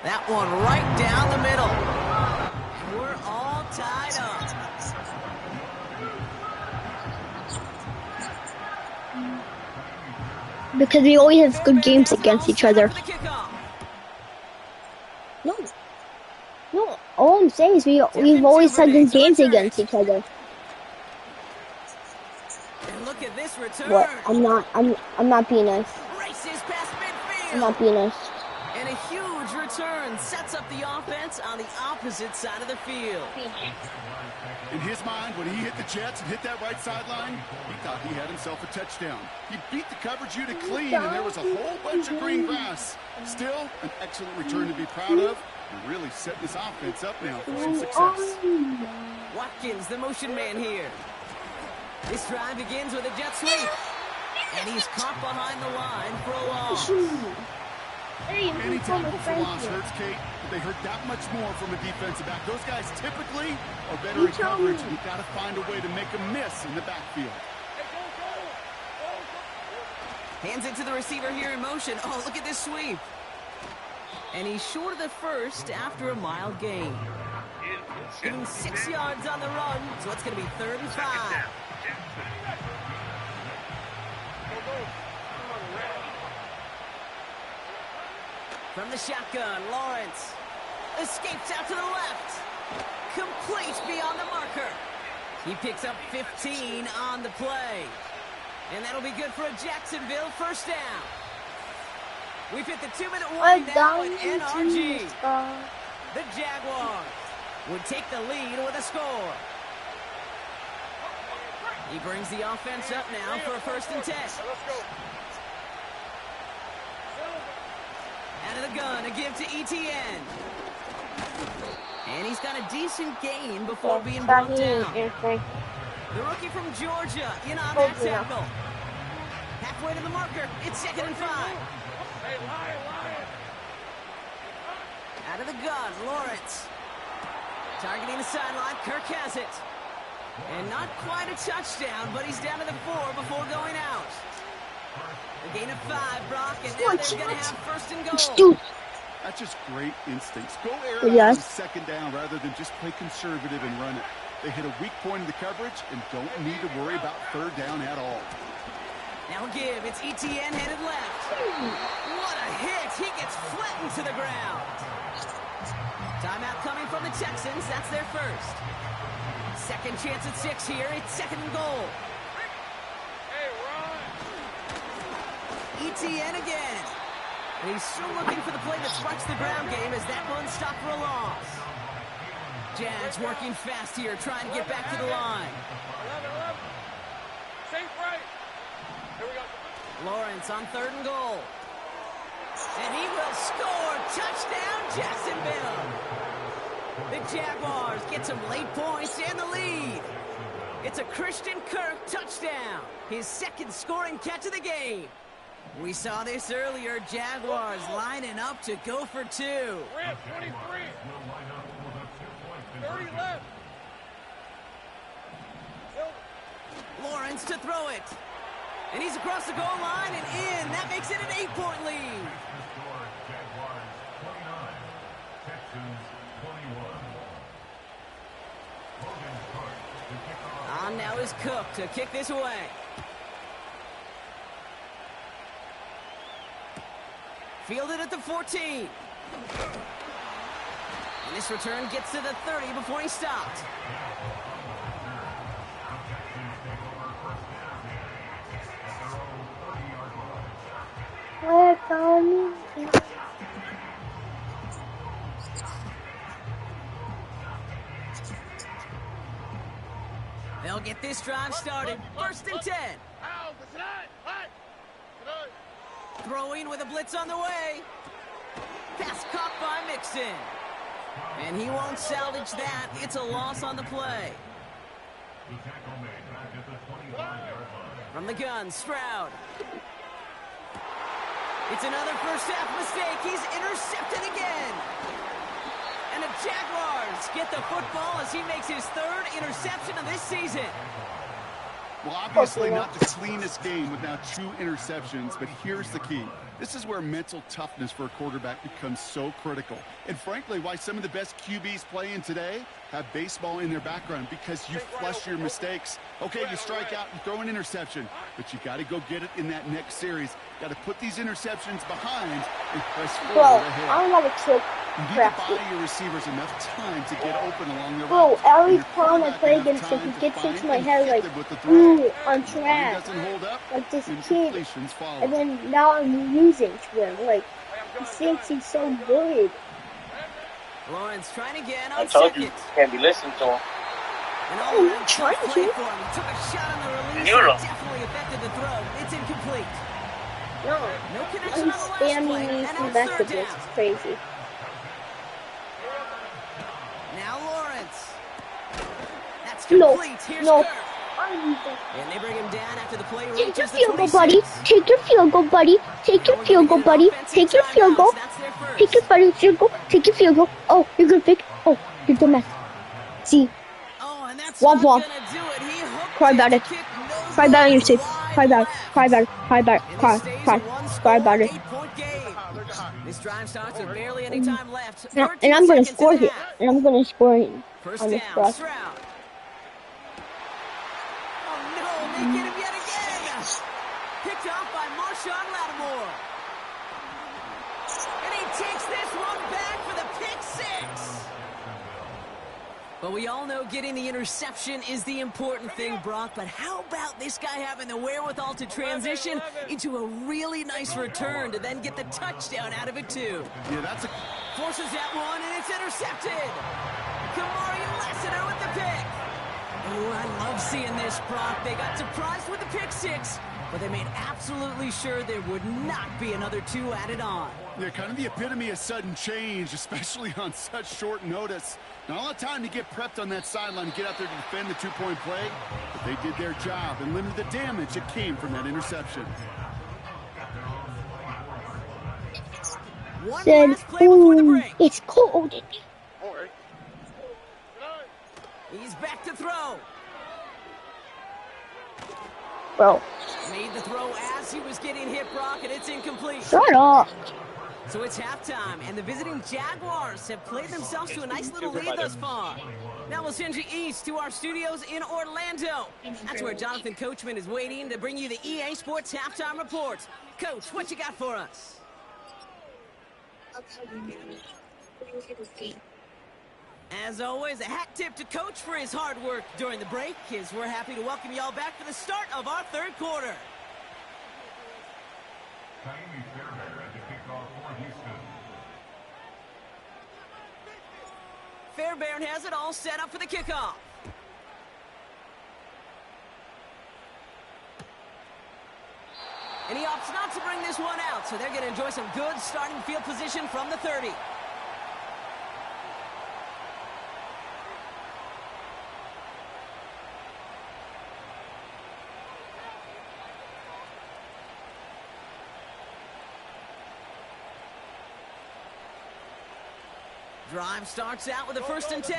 That one right down the middle. We're all tied up. Because we always have good games against each other. No. All I'm saying is we've always had good games against each other. And look at this return. What? I'm not being nice. Races past midfield. I'm not being nice. And a huge return sets up the offense on the opposite side of the field. In his mind, when he hit the Jets and hit that right sideline, he thought he had himself a touchdown. He beat the coverage unit clean, and there was a whole bunch of green grass. Still, an excellent return to be proud of, and really setting this offense up now for some success. Watkins, the motion man here. This drive begins with a jet sweep. And he's caught behind the line for a loss. Any tackle for loss hurts, Kate, but they hurt that much more from a defensive back. Those guys typically are better in coverage, and you've got to find a way to make them miss in the backfield. Hands it to the receiver here in motion. Oh, look at this sweep. And he's short of the first after a mild gain. Give him 6 yards on the run, so it's going to be 3rd and 5. From the shotgun, Lawrence escapes out to the left. Complete beyond the marker. He picks up 15 on the play. And that'll be good for a Jacksonville first down. We've hit the 2-minute warning now at NRG. The Jaguars would take the lead with a score. He brings the offense up now for a 1st and 10. Out of the gun, a give to ETN. And he's got a decent gain before being brought down. The rookie from Georgia in on that tackle. Halfway to the marker, it's 2nd and 5. Out of the gun, Lawrence. Targeting the sideline, Kirk has it. And not quite a touchdown, but he's down to the 4 before going out. A gain of 5, Brock, and now they're going to have 1st and goal. That's just great instincts. Go air it out on 2nd down rather than just play conservative and run it. They hit a weak point in the coverage and don't need to worry about 3rd down at all. Now give, it's ETN headed left. What a hit! He gets flattened to the ground. Timeout coming from the Texans. That's their 1st. 2nd chance at 6 here. It's 2nd and goal. ETN again. And he's still looking for the play that sparks the ground game as that one stopped for a loss. Jags working fast here, trying to get back to the line. Lawrence on 3rd and goal. And he will score. Touchdown, Jacksonville. The Jaguars get some late points and the lead. It's a Christian Kirk touchdown. His 2nd scoring catch of the game. We saw this earlier. Jaguars lining up to go for 2. 23. 30 left. Lawrence to throw it. And he's across the goal line and in. That makes it an 8-point lead. On now is Cook to kick this away. Fielded at the 14. And this return gets to the 30 before he stopped. They'll get this drive started. 1st and 10. Throwing with a blitz on the way. Pass caught by Mixon. And he won't salvage that. It's a loss on the play. From the gun, Stroud. It's another first half mistake. He's intercepted again. And the Jaguars get the football as he makes his 3rd interception of this season. Well, obviously not the cleanest game with now 2 interceptions, but here's the key. This is where mental toughness for a quarterback becomes so critical. And frankly, why some of the best QBs playing today have baseball in their background, because you flush your mistakes. Okay, you strike out and throw an interception, but you got to go get it in that next series. Got to put these interceptions behind and press forward ahead. I don't want to kill You need to buy your receivers enough time to get open along the Bro, route. every time I play against him, he gets into my head like, ooh, I'm trash. Like this kid. And then now I'm losing to him. Like, he thinks he's so good. Lawrence trying again I on told second. you, can't be listened to him. And all around trying tough to. play for him. He took a shot on the release. Euro. And definitely affected the throw. It's incomplete. No. No connection He's on the last spamming play. me And from now back to third this. down. It's crazy. Now Lawrence. That's No. complete. Here's No. Kirk. And they bring him down after the play Take your reaches the field goal, 26. buddy. Take your field goal, buddy. Take your field goal, buddy. Take your field goal. That's their first. Take your field goal. Take your field goal. Oh, you're good, Vic. Oh, you're dumbass. See, Oh, and that's Womp not womp. gonna do it. He hooked Cry about to it. kick nose Cry about it, guard you're safe. wide Cry about it. left. Cry about it. Cry about it. And Cry. this stays Cry. a one-score, Cry about it. 8-point game. This drive starts with barely any time left. Now, 13 and I'm gonna seconds score in the here. half. And I'm gonna score him First on this down, cross. Stroud. Oh no, they get him yet again. Picked off by Marshawn Lattimore. And he takes this one back for the pick six. But we all know getting the interception is the important thing, Brock. But how about this guy having the wherewithal to transition into a really nice return to then get the touchdown out of it, too? Yeah, that's a... Forces that one, and it's intercepted. Kamari Lassiter with the pick. Oh, I love seeing this, Brock. They got surprised with the pick six, but they made absolutely sure there would not be another 2 added on. Yeah, kind of the epitome of sudden change, especially on such short notice. Not a lot of time to get prepped on that sideline and get out there to defend the 2-point play, but they did their job and limited the damage that came from that interception. One Said, last play before the ooh, break. it's cold. He's back to throw. Bro, Made the throw as he was getting hit, Brock, and it's incomplete. shut up. So it's halftime, and the visiting Jaguars have played themselves to a nice little lead thus far. Now we'll send you east to our studios in Orlando. That's where Jonathan Coachman is waiting to bring you the EA Sports Halftime Report. Coach, what you got for us? As always, a hat tip to Coach for his hard work during the break, as we're happy to welcome y'all back for the start of our third quarter. Fairbairn has it all set up for the kickoff. And he opts not to bring this one out, so they're going to enjoy some good starting field position from the 30. Drive starts out with a 1st and 10.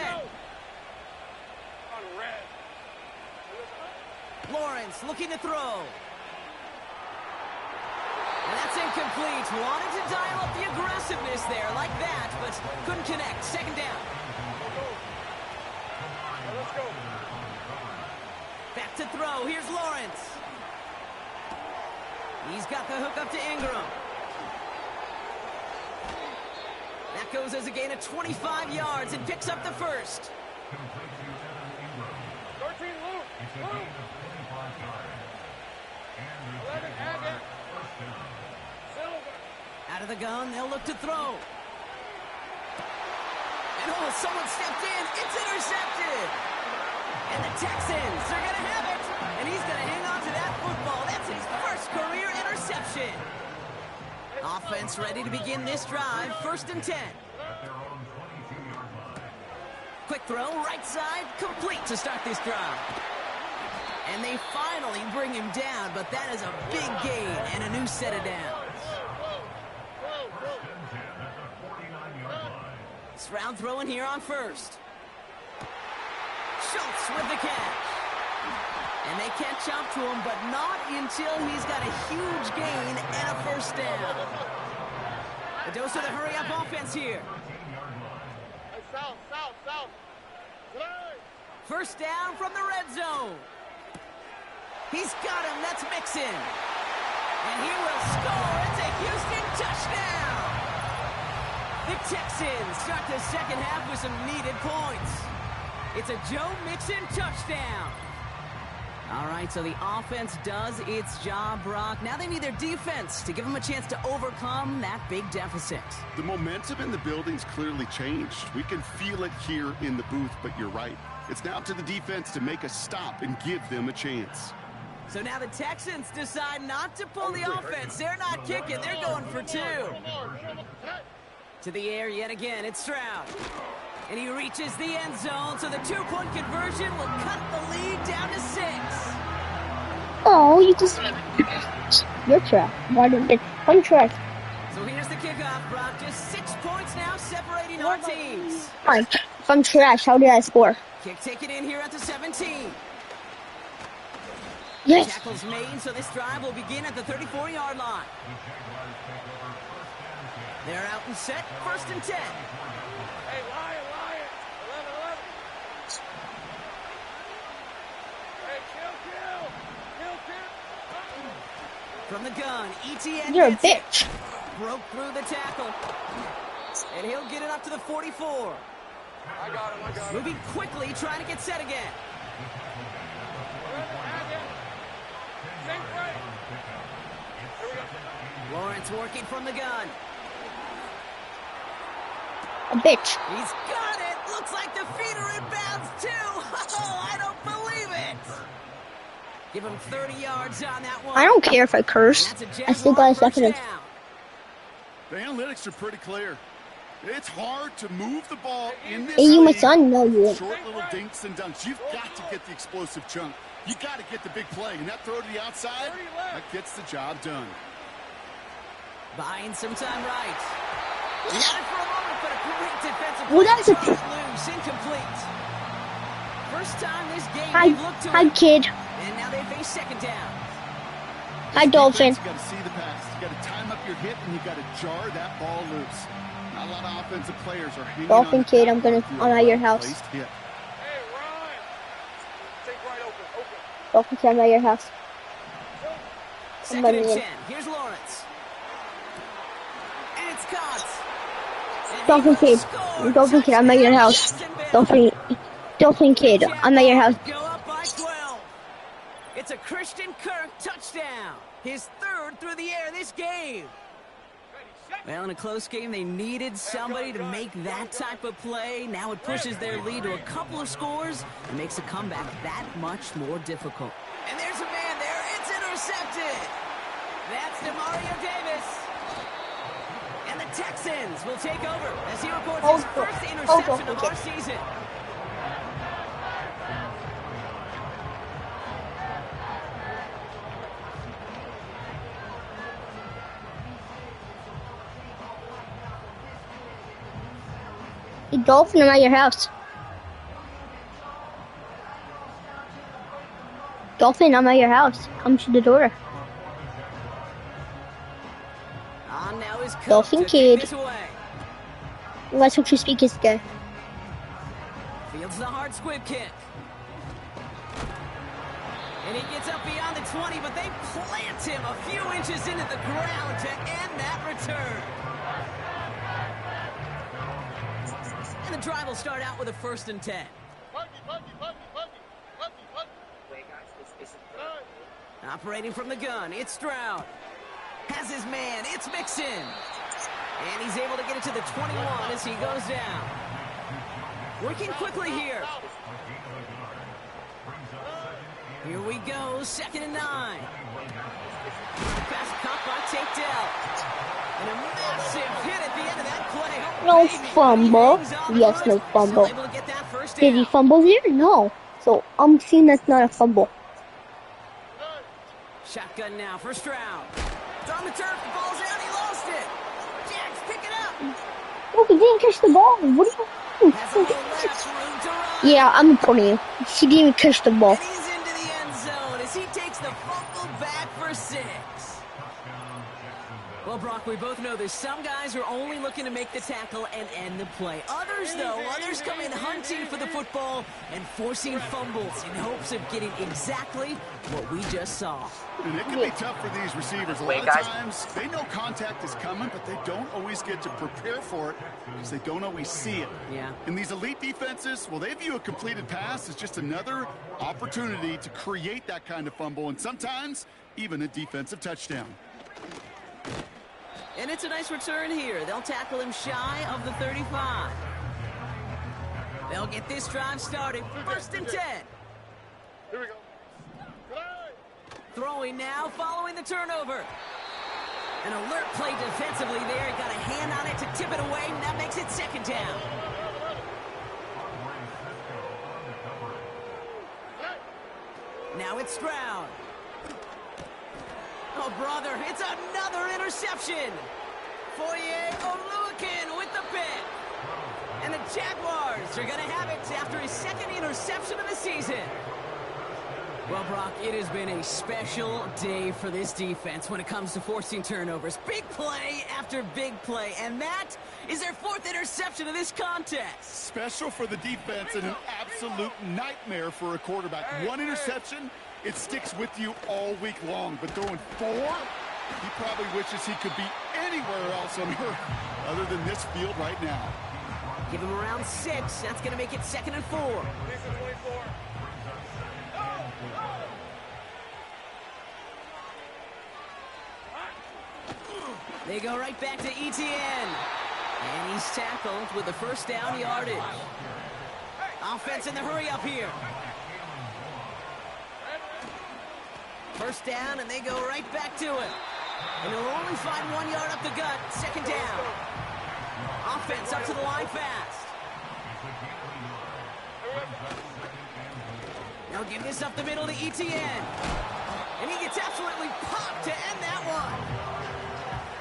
Lawrence looking to throw. And that's incomplete. Wanted to dial up the aggressiveness there like that, but couldn't connect. 2nd down. Back to throw. Here's Lawrence. He's got the hook up to Ingram. That goes as a gain of 25 yards and picks up the 1st. 13, Luke. Luke. 11, Haggett. Silver. Out of the gun, they'll look to throw. And oh, someone stepped in. It's intercepted. And the Texans are going to have it. And he's going to hang on to that football. That's his 1st career interception. Offense ready to begin this drive. 1st and 10. Quick throw, right side, complete to start this drive. And they finally bring him down, but that is a big gain and a new set of downs. Stroud throwing here on 1st. Schultz with the catch. And they catch up to him, but not until he's got a huge gain and a first down. A dose of the hurry-up offense here. South. First down from the red zone. He's got him. That's Mixon. And he will score. It's a Houston touchdown. The Texans start the second half with some needed points. It's a Joe Mixon touchdown. All right, so the offense does its job, Brock. Now they need their defense to give them a chance to overcome that big deficit. The momentum in the building's clearly changed. We can feel it here in the booth, but you're right. It's now up to the defense to make a stop and give them a chance. So now the Texans decide not to pull the offense. They're not kicking. They're going for two. To the air yet again. It's Stroud. And he reaches the end zone, so the two-point conversion will cut the lead down to 6. Oh, you just... You're trash. Why didn't it? I'm trash. So here's the kickoff, Brock. Just 6 points now separating our teams. Fine. If I'm trash, how did I score? Kick taken in here at the 17. Yes. Tackles made, so this drive will begin at the 34-yard line. They're out and set. First and 10. Hey, Lion. 11. Hey, kill. From the gun, ETN. You're a bitch. Broke through the tackle. And he'll get it up to the 44. I got him. Moving quickly, trying to get set again. Same play. Here we go. Lawrence working from the gun. A bitch. He's got it. Looks like the feet are in bounds, too. Oh, I don't believe it. Give him 30 yards on that one. I don't care if I curse. I still got a second. The analytics are pretty clear. It's hard to move the ball in this Hey, you my league. son? No, you ain't. Short little dinks and dunks. You've got to get the explosive chunk. You got to get the big play. And that throw to the outside, that gets the job done. Buying some time right. He had it for a moment, but a great defensive Well, that's a... loose, incomplete. First time this game they've looked to Hi, it. kid. And now they face second down. Hi, Dolphin. You got to see the pass. You got to time up your hip, and you got to jar that ball loose. Not a lot of offensive players are hanging Dolphin on kid, I'm at your house. Hey, Ryan. Take right open. Dolphin kid, I'm at your house. Second and 10. Here's Lawrence. And it's caught. And Dolphin he will kid. score. Dolphin kid, I'm at your house. Dolphin kid, I'm at your house. Go up by 12. It's a Christian Kirk touchdown. His third through the air this game. Well, in a close game, they needed somebody to make that type of play. Now it pushes their lead to a couple of scores and makes a comeback that much more difficult. And there's a man there. It's intercepted. That's DeMario Davis. And the Texans will take over as he records his first interception of our season. Hey, Dolphin, I'm at your house. Dolphin, I'm at your house. Come to the door. On now is Cook Dolphin to kid. kick this away. Let's hope you speak his guy. Fields the hard squib kick. And he gets up beyond the 20, but they plant him a few inches into the ground to end that return. And the drive will start out with a first and 10. Operating from the gun, it's Stroud. Has his man, it's Mixon. And he's able to get it to the 21 as he goes down. Working quickly here. Here we go, second and 9. Pass caught by Tate Dell. And a massive hit at the end of that play. Oh, No baby. fumble. He hangs on Yes, to no it. fumble. Still able to get that first Did he down. fumble here? No. So I'm seeing that's not a fumble. Shotgun now for Stroud. It's on the turf, the ball's out, he lost it. Jags pick it up. Oh, he didn't catch the ball. What are you Has a doing? little left, room to run. Yeah, I'm reporting you. He didn't even catch the ball. And he's into the end zone. he takes the fumble back for 6. Well, Brock, we both know there's some guys who are only looking to make the tackle and end the play. Others, though, come in hunting for the football and forcing fumbles in hopes of getting exactly what we just saw. And it can be tough for these receivers. A lot of times, they know contact is coming, but they don't always get to prepare for it because they don't always see it. Yeah. And these elite defenses, well, they view a completed pass as just another opportunity to create that kind of fumble, and sometimes even a defensive touchdown. And it's a nice return here. They'll tackle him shy of the 35. They'll get this drive started. 1st and 10. Here we go. Throwing now, following the turnover. An alert play defensively there. Got a hand on it to tip it away, and that makes it 2nd down. Now it's Stroud. Oh, brother, it's another interception. Foye Oluwakin with the pick. And the Jaguars are going to have it after his 2nd interception of the season. Well, Brock, it has been a special day for this defense when it comes to forcing turnovers. Big play after big play, and that is their 4th interception of this contest. Special for the defense and an absolute nightmare for a quarterback. 1 interception, it sticks with you all week long, but throwing 4, he probably wishes he could be anywhere else on earth other than this field right now. Give him around 6. That's going to make it 2nd and 4. 24. They go right back to Etienne. And he's tackled with the 1st down yardage. Offense in the hurry up here. 1st down, and they go right back to it. And they'll only find 1 yard up the gut. 2nd down. Offense up to the line fast. They'll give this up the middle to Etienne. And he gets absolutely popped to end that one.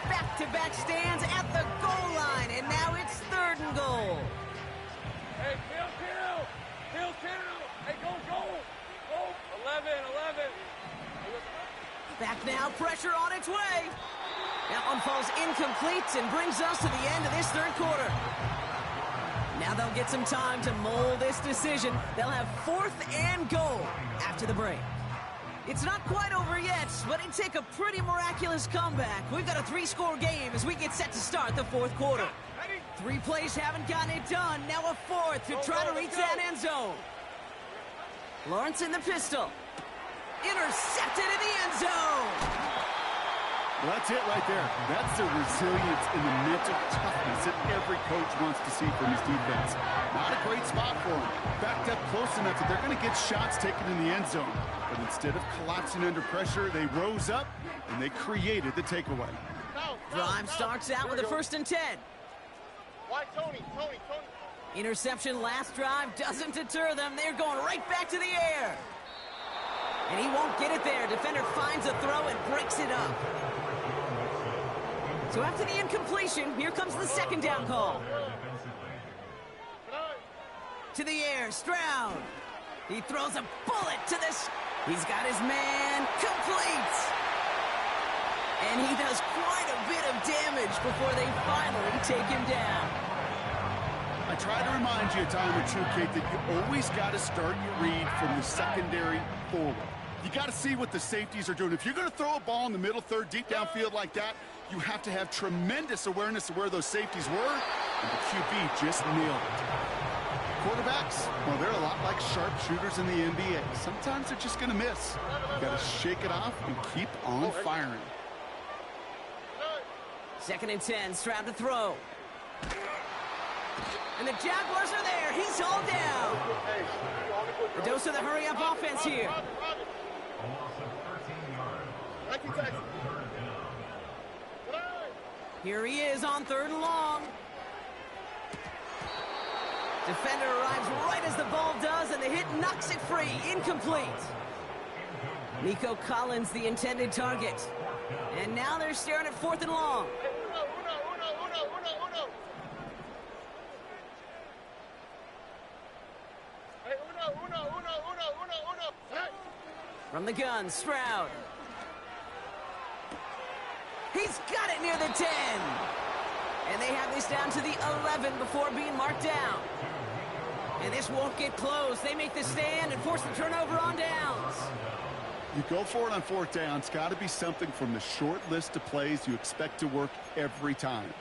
Back-to-back stands at the goal line, and now it's 3rd and goal. Hey, kill. Hey, go. 11. Back now, pressure on its way. That one falls incomplete and brings us to the end of this 3rd quarter. Now they'll get some time to mold this decision. They'll have 4th and goal after the break. It's not quite over yet, but it'd take a pretty miraculous comeback. We've got a 3-score game as we get set to start the 4th quarter. 3 plays haven't gotten it done. Now a 4th to try to reach that end zone. Lawrence in the pistol. Intercepted in the end zone. Well, that's it right there. That's the resilience and the mental toughness that every coach wants to see from his defense. Not a great spot for him. Backed up close enough that they're going to get shots taken in the end zone. But instead of collapsing under pressure, they rose up and they created the takeaway. Drive starts out with a 1st and 10. Why, Tony? Interception last drive doesn't deter them. They're going right back to the air. And he won't get it there. Defender finds a throw and breaks it up. So after the incompletion, here comes the 2nd down call. To the air, Stroud. He throws a bullet to this. He's got his man complete. And he does quite a bit of damage before they finally take him down. I try to remind you a time or two, Kate, that you always got to start your read from the secondary forward. You got to see what the safeties are doing. If you're going to throw a ball in the middle third, deep downfield like that, you have to have tremendous awareness of where those safeties were, and the QB just nailed it. Quarterbacks, well, they're a lot like sharpshooters in the NBA. Sometimes they're just going to miss. You got to shake it off and keep on firing. 2nd and 10, Stroud to throw. And the Jaguars are there. He's hauled down. A dose of the hurry-up offense here. Here he is on 3rd and long. Defender arrives right as the ball does, and the hit knocks it free. Incomplete. Nico Collins, the intended target. And now they're staring at 4th and long. From the gun, Stroud. He's got it near the 10. And they have this down to the 11 before being marked down. And this won't get close. They make the stand and force the turnover on downs. You go for it on 4th down. It's got to be something from the short list of plays you expect to work every time.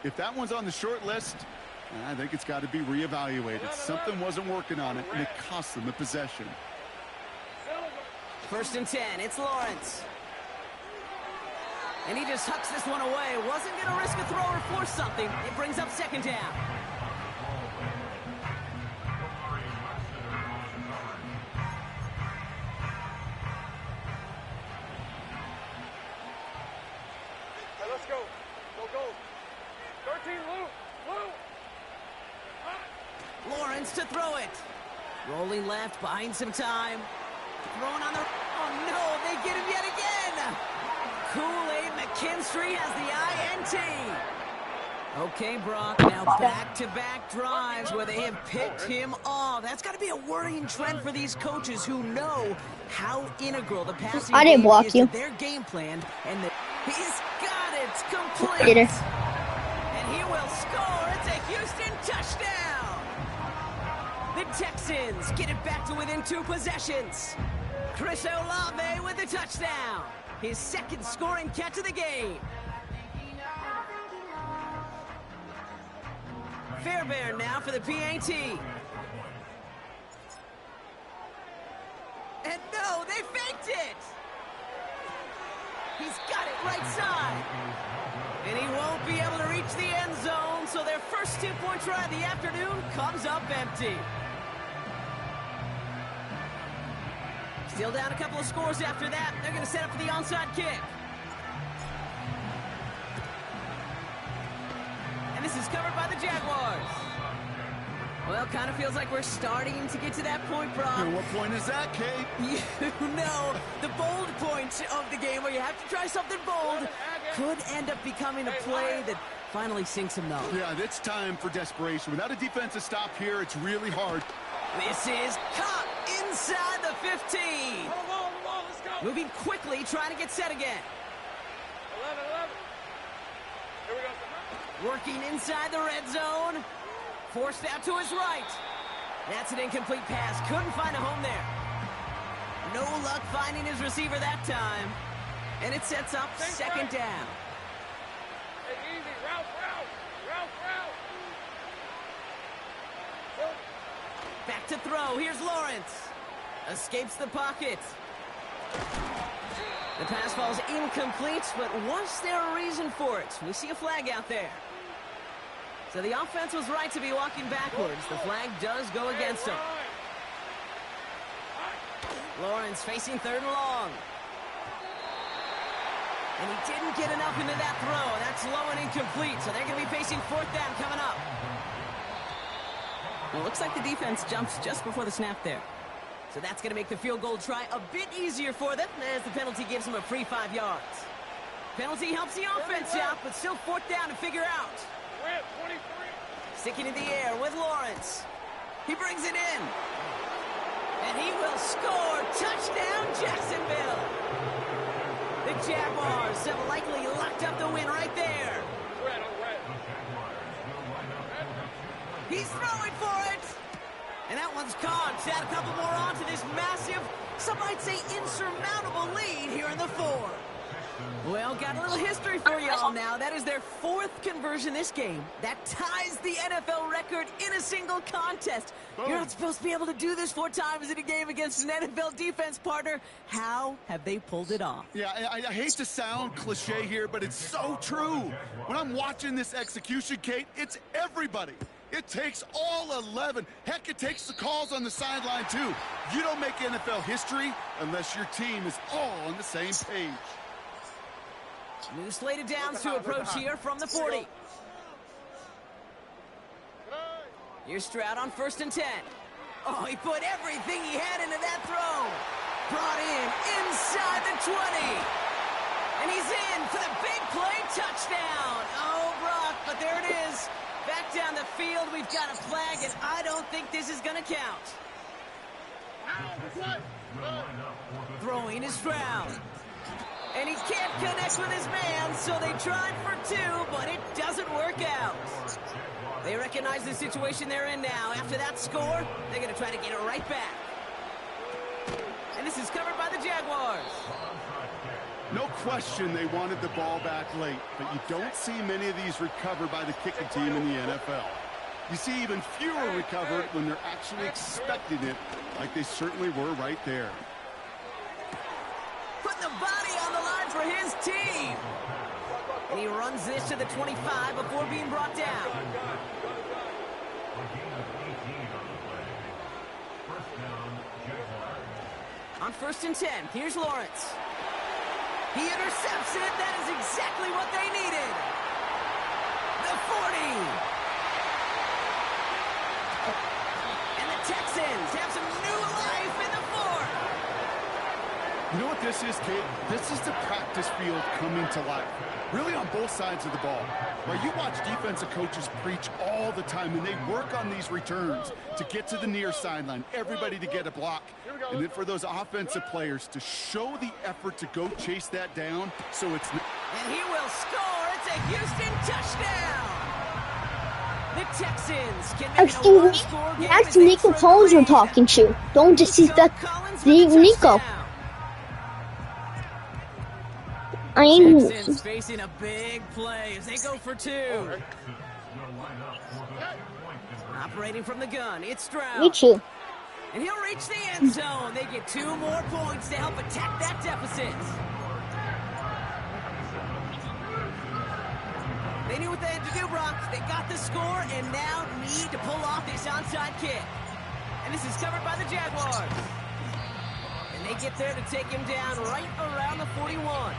If that one's on the short list, I think it's got to be reevaluated. Something wasn't working on it, and it cost them the possession. 1st and 10. It's Lawrence. And he just hucks this one away. Wasn't going to risk a throw or force something. It brings up 2nd down. Hey, let's go. Go. 13, Lou. Lawrence to throw it. Rolling left, buying some time. Throwing on the... Oh, no, they get him yet again. Kool-Aid McKinstry has the INT. Okay, Brock, now back-to-back drives where they have picked him off. That's got to be a worrying trend for these coaches who know how integral the passing game is to their game plan. And he's got it complete. And he will score. It's a Houston touchdown. The Texans get it back to within 2 possessions. Chris Olave with the touchdown. His 2nd scoring catch of the game. Fairbairn now for the PAT. And no, they faked it. He's got it right side. And he won't be able to reach the end zone, so their first 2-point try of the afternoon comes up empty. Still down a couple of scores after that. They're going to set up for the onside kick. And this is covered by the Jaguars. Well, kind of feels like we're starting to get to that point, Brock. And what point is that, Kate? You know, the bold point of the game where you have to try something bold could end up becoming a play that finally sinks him though. Yeah, it's time for desperation. Without a defensive stop here, it's really hard. This is caught inside the 15. Hold on, let's go. Moving quickly, trying to get set again. 11. Here we go. Working inside the red zone. Forced out to his right. That's an incomplete pass. Couldn't find a home there. No luck finding his receiver that time. And it sets up 2nd down. Hey, easy. Route. Back to throw. Here's Lawrence. Escapes the pocket. The pass falls incomplete, but was there a reason for it? We see a flag out there. So the offense was right to be walking backwards. The flag does go against him. Lawrence facing 3rd and long. And he didn't get enough into that throw. That's low and incomplete, so they're going to be facing 4th down coming up. Well, it looks like the defense jumps just before the snap there. So that's going to make the field goal try a bit easier for them as the penalty gives them a free 5 yards. Penalty helps the offense out, but still 4th down to figure out. 23. Sticking in the air with Lawrence. He brings it in. And he will score. Touchdown, Jacksonville. The Jaguars have likely locked up the win right there. Red. He's throwing for it. And that one's caught. Add a couple more on to this massive, some might say insurmountable lead here in the 4th. Well, got a little history for you all now. That is their 4th conversion this game. That ties the NFL record in a single contest. Boom. You're not supposed to be able to do this 4 times in a game against an NFL defense partner. How have they pulled it off? Yeah, I hate to sound cliche here, but it's so true. When I'm watching this execution, Kate, it's everybody. It takes all 11. Heck, it takes the calls on the sideline, too. You don't make NFL history unless your team is all on the same page. New slated downs to approach here from the 40. Here's Stroud on 1st and 10. Oh, he put everything he had into that throw. Brought in inside the 20. And he's in for the big play touchdown. Oh, Brock, but there it is. Back down the field, we've got a flag, and I don't think this is going to count. Throwing is Stroud. And he can't connect with his man, so they tried for two, but it doesn't work out. They recognize the situation they're in now. After that score, they're going to try to get it right back. And this is covered by the Jaguars. No question they wanted the ball back late, but you don't see many of these recovered by the kicking team in the NFL. You see even fewer recovered when they're actually expecting it, like they certainly were right there. Put the body on the line for his team. And he runs this to the 25 before being brought down. On 1st and 10, here's Lawrence. He intercepts it. That is exactly what they needed. The 40. And the Texans have some new life in the 4th. You know what this is, kid? This is the practice field coming to life. Really on both sides of the ball. Well, you watch defensive coaches preach all the time, and they work on these returns to get to the near sideline, everybody to get a block. And then for those offensive players to show the effort to go chase that down, so it's... And he will score. It's a Houston touchdown. The Texans can make it a one-score game. That's Nico Collins we're talking to. Don't disrespect Nico. Texans facing a big play as they go for two. Operating from the gun, it's Stroud. Me too. And he'll reach the end zone. They get 2 more points to help attack that deficit. They knew what they had to do, Brock. They got the score and now need to pull off this onside kick. And this is covered by the Jaguars. And they get there to take him down right around the 41.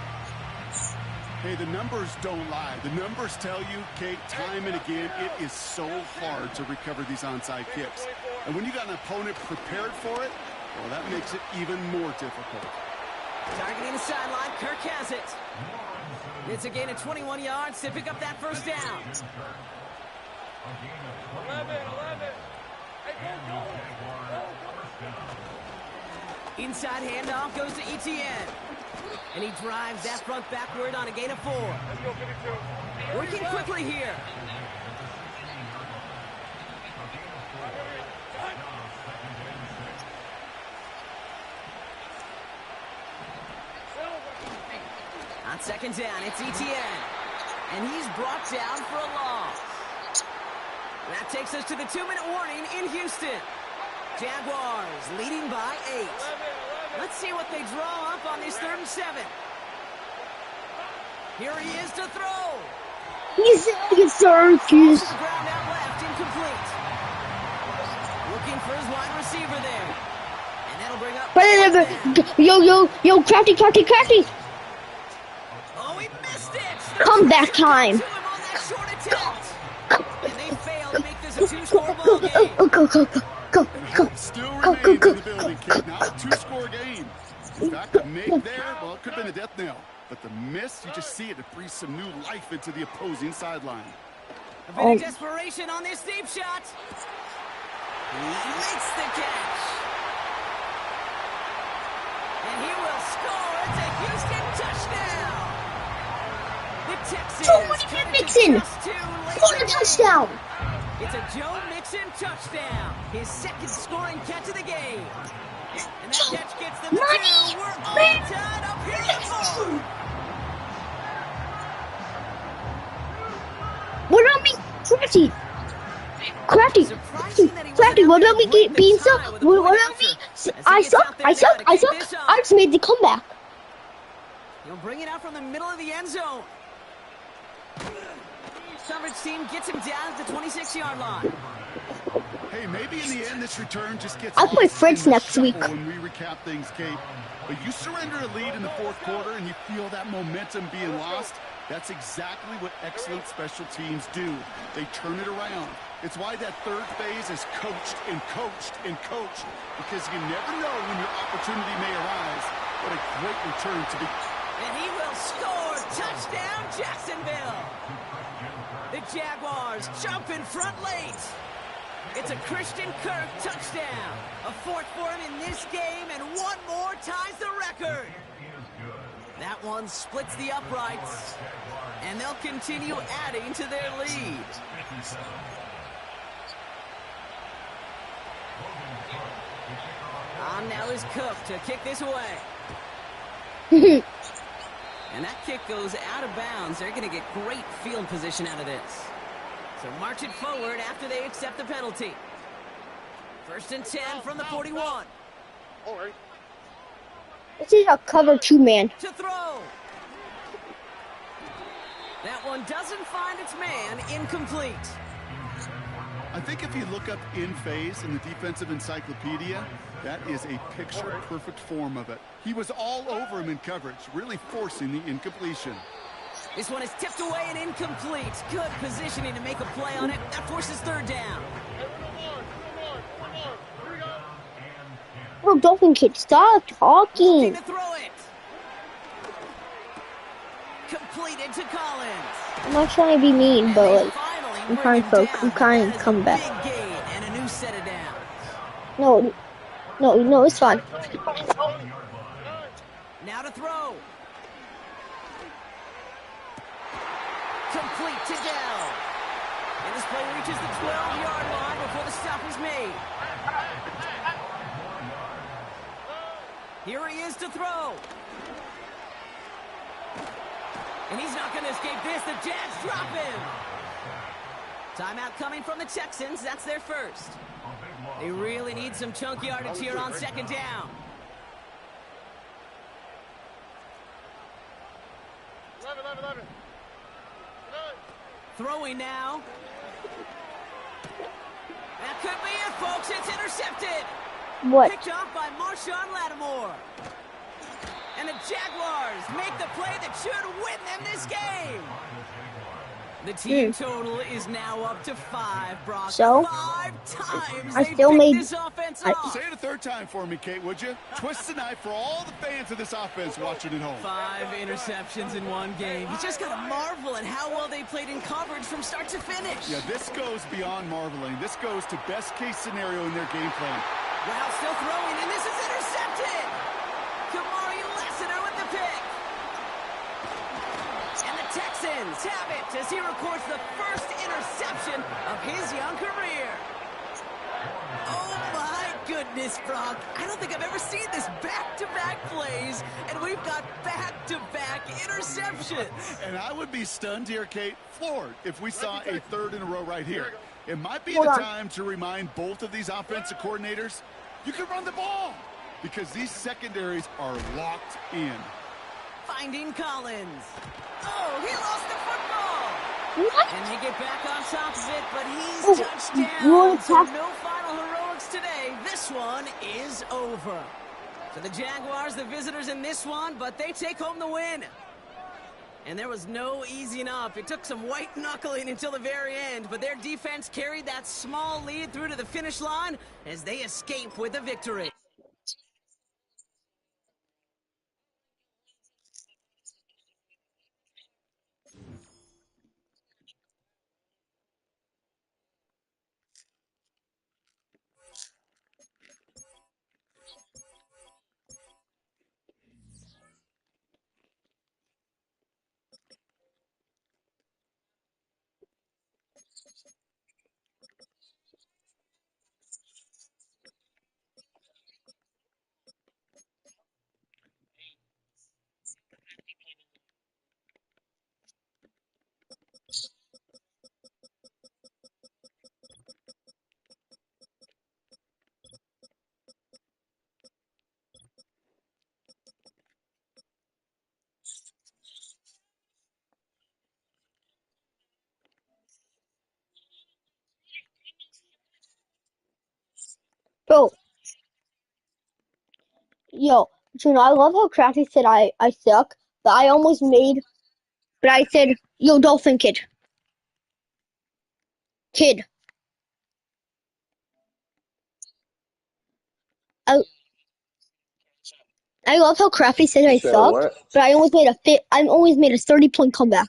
Hey, the numbers don't lie. The numbers tell you, Kate, time and again, it is so hard to recover these onside kicks. And when you got an opponent prepared for it, well, that makes it even more difficult. Targeting the sideline, Kirk has it. It's a gain of 21 yards to pick up that first down. 11. Hey, go. Inside handoff goes to Etienne. And he drives that front backward on a gain of 4. Let's go, 52. Working quickly here. On 2nd down, it's Etienne. And he's brought down for a loss. That takes us to the 2-minute warning in Houston. Jaguars leading by 8. Let's see what they draw up on this 3rd and 7. Here he is to throw. He's Ground out left, incomplete. Looking for his wide receiver there. And that'll bring up... Yo, crafty. Oh, he missed it. Comeback time. And they failed to make this a 2-score ball game. Go. Still remains in the building, kid. Now a 2-score game. In fact, the make there, well, it could have been a death knell. But the miss, you just see it. It breathes some new life into the opposing sideline. A bit of desperation on this deep shot. He makes the catch. And he will score. It's a Houston touchdown. The Texans for the touchdown. It's a Joe Mixon touchdown. His 2nd scoring catch of the game. And that catch gets them to 2. We're all tied up here at 4. What about me? Crafty. What about me being so? What about me? I suck. I just made the comeback. He'll bring it out from the middle of the end zone. Coverage team gets him down at the 26-yard line. Hey, maybe in the end this return just gets... I'll play Fritz next week. When we recap things, Kate. But you surrender a lead in the 4th quarter and you feel that momentum being lost. That's exactly what excellent special teams do. They turn it around. It's why that 3rd phase is coached, because you never know when your opportunity may arise. What a great return to be... And he will score. Touchdown, Jacksonville. The Jaguars jump in front late. It's a Christian Kirk touchdown. A fourth for him in this game, and one more ties the record. That one splits the uprights, and they'll continue adding to their lead. On now is Cook to kick this away. And that kick goes out of bounds. They're going to get great field position out of this. So march it forward after they accept the penalty. 1st and 10 from the 41. This is a cover 2 man. To throw. That one doesn't find its man. Incomplete. I think if you look up in phase in the defensive encyclopedia, that is a picture-perfect form of it. He was all over him in coverage, really forcing the incompletion. This one is tipped away and incomplete. Good positioning to make a play on it. That forces 3rd down. Bro, Dolphin Kid, stop talking. To throw it. Completed to Collins. I'm not trying to be mean, but like, I'm trying to come back. Big gain and a new set of downs. No, it's fine. Now to throw. Complete to Dell. And this play reaches the 12-yard line before the stop is made. Here he is to throw. And he's not going to escape this. The Jags drop him. Timeout coming from the Texans. That's their first. They really need some chunk yardage here on 2nd down. 11. Throwing now. That could be it, folks. It's intercepted. What? Picked off by Marshawn Lattimore. And the Jaguars make the play that should win them this game. The team total is now up to 5, Brock. So? 5 times I they still picked made- this offense off. Say it a 3rd time for me, Kate, would you? Twist the knife for all the fans of this offense watching at home. 5 interceptions in one game. You just got to marvel at how well they played in coverage from start to finish. Yeah, this goes beyond marveling. This goes to best-case scenario in their game plan. Wow, still throwing, and this is intercepted. Kamari Lassiter with the pick. And the Texans have it as he records the first interception of his young career. Oh, my goodness, Brock. I don't think I've ever seen this back-to-back plays, and we've got back-to-back interceptions. And I would be stunned here, Kate, floored, if we saw a 3rd in a row right here. It might be Hold the on. time to remind both of these offensive coordinators, you can run the ball, because these secondaries are locked in. Finding Collins. Oh, he lost the football. What? And they get back on top of it, but he's Oh, touched you down. wanna So talk- no final heroics today. This one is over. So the Jaguars, the visitors in this one, but they take home the win. And there was no easing up. It took some white knuckling until the very end, but their defense carried that small lead through to the finish line as they escape with a victory. Bro. Yo, I love how Crafty said I suck, but I said, yo, Dolphin Kid. I love how Crafty said I Said sucked, what? but I almost made a 30-point comeback.